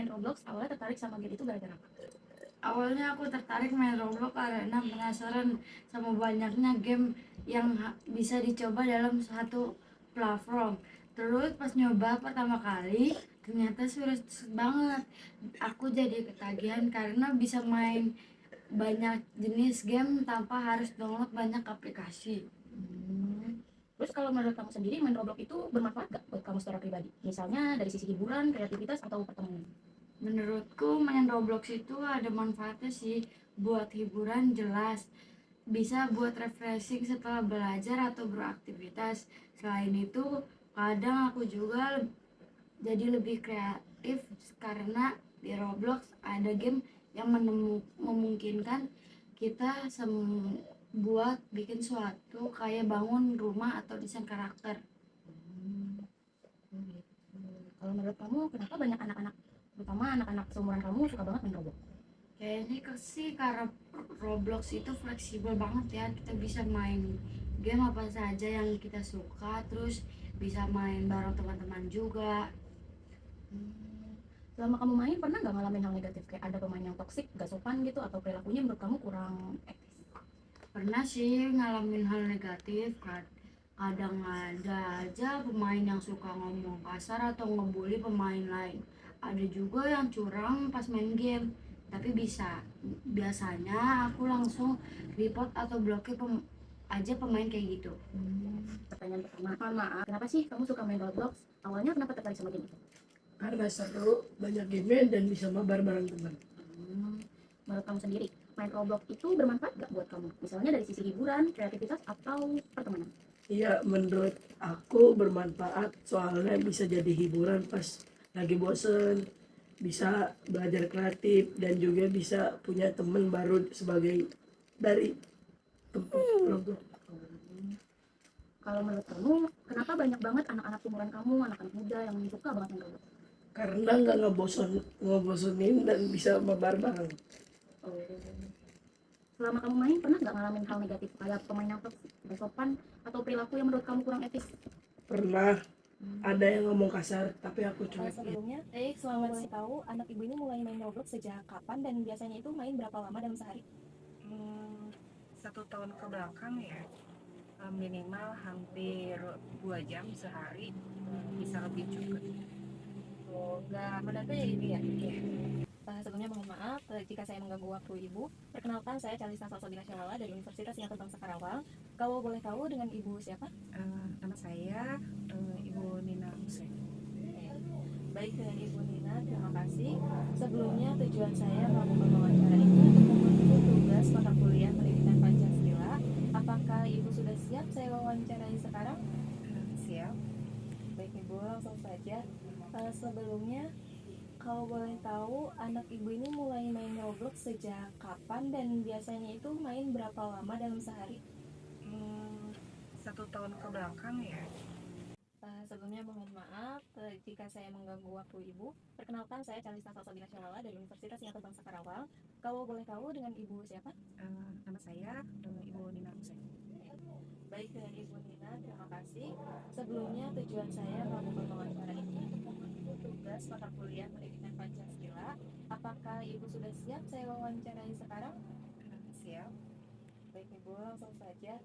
main Roblox awalnya tertarik sama game itu gara-gara apa? Awalnya aku tertarik main Roblox karena penasaran sama banyaknya game yang bisa dicoba dalam satu platform. Terus pas nyoba pertama kali, ternyata sulit banget. Aku jadi ketagihan karena bisa main banyak jenis game tanpa harus download banyak aplikasi. Hmm. Terus kalau menurut kamu sendiri main Roblox itu bermanfaat gak buat kamu secara pribadi? Misalnya dari sisi hiburan, kreativitas, atau pertemanan? Menurutku main Roblox itu ada manfaatnya sih, buat hiburan jelas, bisa buat refreshing setelah belajar atau beraktivitas. Selain itu, kadang aku juga jadi lebih kreatif karena di Roblox ada game yang memungkinkan kita buat bikin suatu kayak bangun rumah atau desain karakter. Hmm. Gitu. Kalau menurut kamu kenapa banyak anak-anak, terutama anak-anak seumuran kamu suka banget main Roblox? Kayaknya sih karena Roblox itu fleksibel banget ya, kita bisa main game apa saja yang kita suka, terus bisa main bareng teman-teman juga. Hmm. Selama kamu main pernah nggak ngalamin hal negatif kayak ada pemain yang toksik, gak sopan gitu, atau perilakunya menurut kamu kurang etis? Pernah sih ngalamin hal negatif kan, kadang ada aja pemain yang suka ngomong kasar atau ngebully pemain lain. Ada juga yang curang pas main game, tapi biasanya aku langsung report atau blokir aja pemain kayak gitu. Pertanyaan pertama, mohon maaf, kenapa sih kamu suka main Roblox? Awalnya kenapa tertarik sama game itu? Karena seru, banyak game dan bisa mabar bareng teman. Hmm. Menurut kamu sendiri, main Roblox itu bermanfaat gak buat kamu? Misalnya dari sisi hiburan, kreativitas, atau pertemanan? Iya, menurut aku bermanfaat soalnya bisa jadi hiburan pas lagi bosen, bisa belajar kreatif dan juga bisa punya teman baru sebagai dari tempat Roblox. Kalau menurut kamu, kenapa banyak banget anak-anak umuran kamu, anak-anak muda yang suka banget main Roblox? Karena nggak ngebosenin dan bisa mabar bareng. Oh. Selama kamu main, pernah nggak ngalamin hal negatif kayak pemain yang toksik, gak sopan, atau perilaku yang menurut kamu kurang etis? Pernah ada yang ngomong kasar, tapi aku cuek. Sebelumnya, selamat boleh tahu anak ibu ini mulai main Roblox sejak kapan dan biasanya itu main berapa lama dalam sehari? Hmm, 1 tahun ke belakang ya, minimal hampir 2 jam sehari, bisa lebih juga. Oh, nggak mendadak ya ini ya? Sebelumnya mohon maaf jika saya mengganggu waktu ibu. Perkenalkan, saya Calista Salsabila Syawala dari Universitas Singapura Bangsa Karawang. Kalau boleh tahu dengan ibu siapa? Nama saya Ibu Nina Hussein. Baik, dengan Ibu Nina, terima kasih. Sebelumnya tujuan saya melakukan wawancara ini untuk membantu tugas mata kuliah Pendidikan Pancasila. Apakah Ibu sudah siap saya wawancarai sekarang? Siap. Baik Ibu, langsung saja. Sebelumnya, kalau boleh tahu anak Ibu ini mulai main Roblox sejak kapan dan biasanya itu main berapa lama dalam sehari? 1 tahun ke belakang ya. Sebelumnya mohon maaf jika saya mengganggu waktu Ibu. Perkenalkan, saya Calista Salsabila Syawala dari Universitas Singapura Bangsa Karawang. Kalau boleh tahu dengan Ibu siapa? Nama saya Ibu Nina Hussein. Baik, dengan Ibu Nina, terima kasih. Sebelumnya tujuan saya melakukan wawancara ini untuk membantu tugas mata kuliah Pendidikan Pancasila. Apakah Ibu sudah siap saya wawancarai sekarang? Siap. Baik Ibu, langsung saja.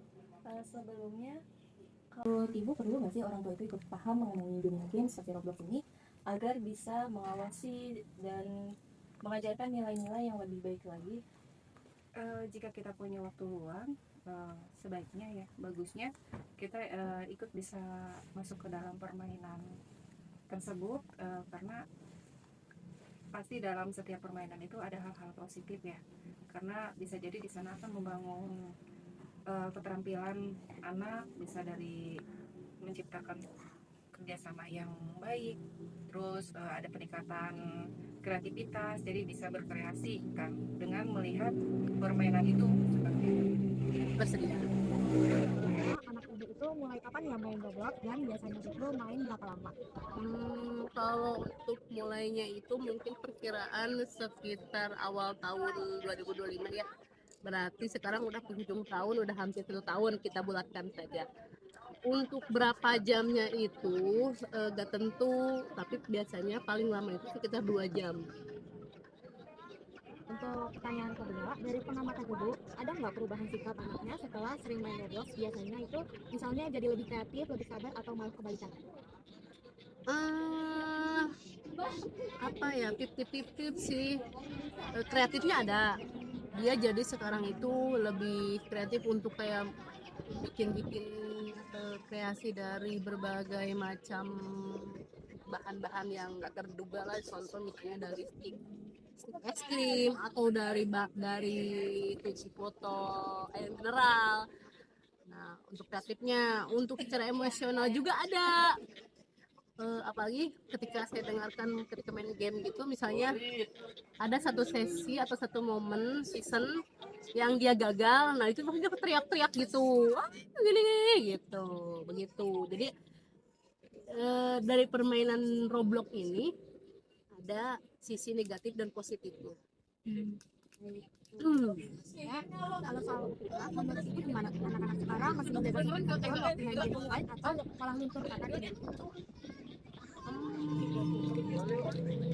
Sebelumnya, kalau Ibu perlu nggak sih orang tua itu ikut paham mengenai dunia game seperti Roblox ini agar bisa mengawasi dan mengajarkan nilai-nilai yang lebih baik lagi? Jika kita punya waktu luang, sebaiknya ya, bagusnya kita ikut bisa masuk ke dalam permainan tersebut, karena pasti dalam setiap permainan itu ada hal-hal positif ya, karena bisa jadi di sana akan membangun keterampilan anak, bisa dari menciptakan kerjasama yang baik, terus ada peningkatan kreativitas, jadi bisa berkreasi kan dengan melihat permainan itu seperti itu. Bersedia. Anak ibu itu mulai kapan ya main Roblox dan biasanya itu main berapa lama? Kalau untuk mulainya itu mungkin perkiraan sekitar awal tahun 2025 ya. Berarti sekarang udah penghujung tahun, udah hampir 1 tahun kita bulatkan saja. Untuk berapa jamnya itu gak tentu, tapi biasanya paling lama itu sekitar 2 jam. Untuk pertanyaan kedua, dari pengamatan Ibu, ada nggak perubahan sikap anaknya setelah sering main Roblox? Biasanya itu misalnya jadi lebih kreatif, lebih sabar, atau malah kebalikan? Eh, apa ya, 50-50 sih. Kreatifnya ada, dia jadi sekarang itu lebih kreatif untuk kayak bikin kreasi dari berbagai macam bahan-bahan yang gak terduga lah, contoh misalnya dari stick es krim atau dari cuci foto air mineral. Nah, untuk kreatifnya, untuk secara emosional juga ada. Apalagi ketika saya dengarkan ketika main game gitu, misalnya ada satu sesi atau satu momen season yang dia gagal, nah itu maksudnya teriak-teriak gitu, "Ah, gini gitu, begitu. Jadi dari permainan Roblox ini ada sisi negatif dan positifnya. Ya, kalau soal menurut Ibu gimana? Anak-anak sekarang masih menjaga kontrol waktu main game online atau malah luntur karena tidak?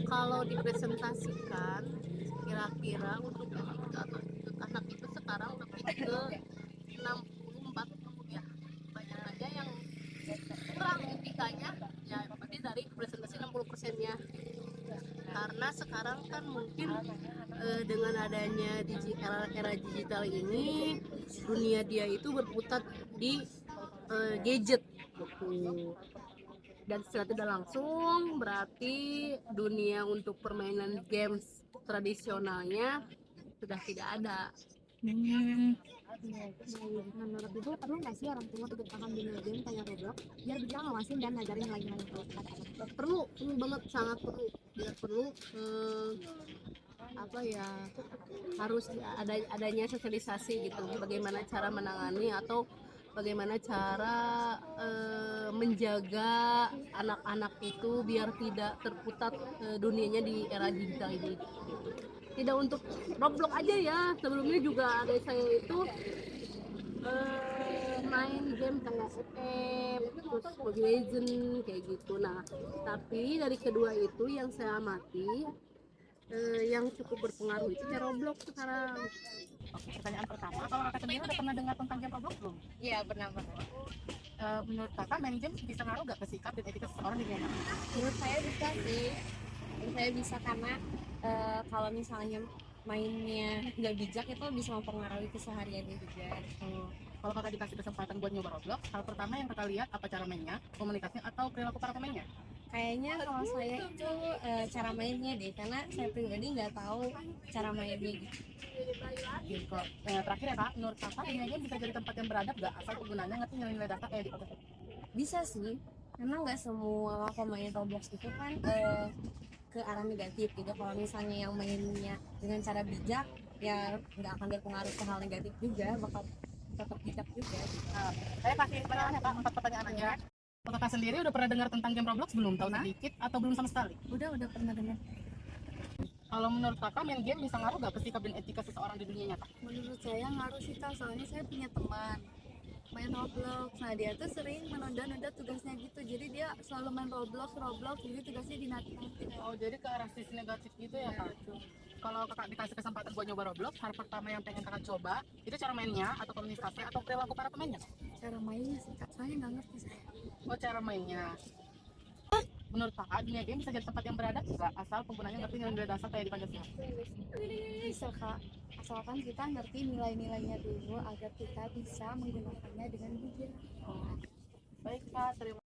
Kalau dipresentasikan, kira-kira untuk anak itu sekarang lebih ke 60-40 ya, banyak aja yang kurang etikanya, ya berarti dari presentasi 60%-nya. Karena sekarang kan mungkin dengan adanya era digital ini, dunia dia itu berputar di gadget gitu. Dan secara tidak langsung berarti dunia untuk permainan games tradisionalnya sudah tidak ada. Menurut Ibu perlu nggak sih orang tua untuk paham dunia game kayak Roblox biar bisa ngawasin dan ngajarin lagi-lagi terus pada anak? Perlu banget, sangat perlu. Biar perlu apa ya, harus adanya sosialisasi gitu, bagaimana cara menangani atau bagaimana cara menjaga anak-anak itu biar tidak terputar dunianya di era digital ini. Tidak untuk Roblox aja ya, sebelumnya juga ada saya itu main game kayak FF, terus Mobile Legends kayak gitu. Nah, tapi dari kedua itu yang saya amati, yang cukup berpengaruh itu ya Roblox sekarang. Pertanyaan pertama, kalau kakak sendiri udah pernah dengar tentang game Roblox belum? Iya, pernah. Menurut kakak main game bisa ngaruh gak ke sikap dan etika seseorang di dunia nyata? Menurut saya bisa sih. Menurut saya bisa karena kalau misalnya mainnya nggak bijak itu bisa mempengaruhi kesehariannya juga. Kalau kakak dikasih kesempatan buat nyoba Roblox, hal pertama yang kakak lihat apa cara mainnya, komunikasi atau perilaku para pemainnya? Kayaknya kalau saya itu cara mainnya deh, karena saya pribadi nggak tahu cara mainnya gitu. Gitu. Terakhir ya kak, menurut kakak dunia game bisa jadi tempat yang beradab gak asal penggunanya ngerti nilai data kayak di podcast? Bisa sih, karena nggak semua pemain Roblox itu kan ke arah negatif gitu. Kalau misalnya yang mainnya dengan cara bijak, ya nggak akan berpengaruh ke hal negatif juga, bakal tetap bijak juga. Saya kasih pertanyaan ya kak, 4 pertanyaan aja. Kalau kakak sendiri udah pernah dengar tentang game Roblox belum? Tahu sedikit atau belum sama sekali? Udah pernah dengar. Kalau menurut kakak main game bisa ngaruh gak ke sikap dan etika seseorang di dunia nyata? Menurut saya ngaruh sih Kak, soalnya saya punya teman main Roblox. Nah dia tuh sering menunda-nunda tugasnya gitu, jadi dia selalu main Roblox, jadi tugasnya dinanti-nanti. Oh jadi ke arah sisi negatif gitu ya kak? Kalau kakak dikasih kesempatan buat nyoba Roblox, hal pertama yang pengen kakak coba itu cara mainnya atau komunikasi atau perilaku para pemainnya? Cara mainnya sih Kak, soalnya nggak ngerti saya. Oh cara mainnya. Menurut kakak dunia game bisa jadi tempat yang beradab juga asal penggunanya ngerti nilai dasar kayak di Pancasila? Bisa Kak, asalkan kita ngerti nilai-nilainya dulu agar kita bisa menggunakannya dengan bijak. Baik kak, terima